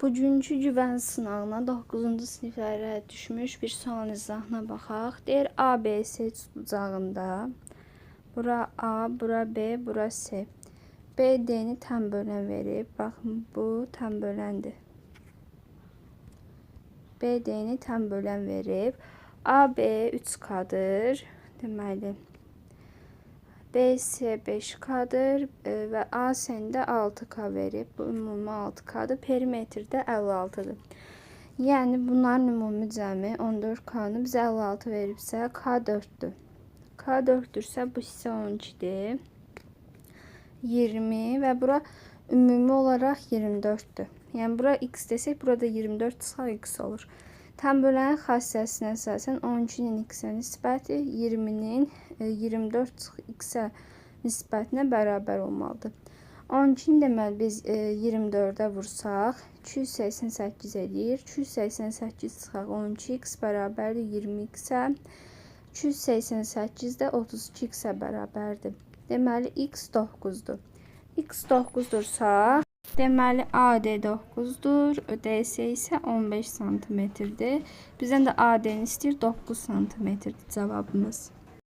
Bugünkü güvən sınağına 9-cu siniflərə düşmüş bir sual izahına baxaq. Deyir ABC tutucağında bura A, bura B, bura C. BD-ni tam bölən verib. Baxın, bu tam böləndir. BD-ni tam bölən verib. AB 3K'dır. Deməli, BC 5K'dır və AC'ni də 6K verib. Bu ümumi 6K'dır. Perimetrdə 56'dır. Yəni bunların ümumi cəmi 14K'nı bizə 56 veribsə K 4'dür. K 4'dürsə bu hissə 12'dir. 20 və bura ümumi olaraq 24'dür. Yəni bura x desək, burada 24 çıxar x olur. Tam bölənin xassəsinə əsasən 12'nin x-ə nisbəti 20'nin 24 çıx x-ə nisbətinə bərabər olmalıdır. 12'ni deməli biz 24'ə vursaq 288 edir. 288 çıxaq 12x bərabərdir 20x-ə. 288 də 32x-ə bərabərdir. Deməli x 9'dur. X 9'dursa deməli AD 9'dur, DC isə 15 cm-dir. Bizdən də AD-ni istəyir 9 cm-dir cavabımız.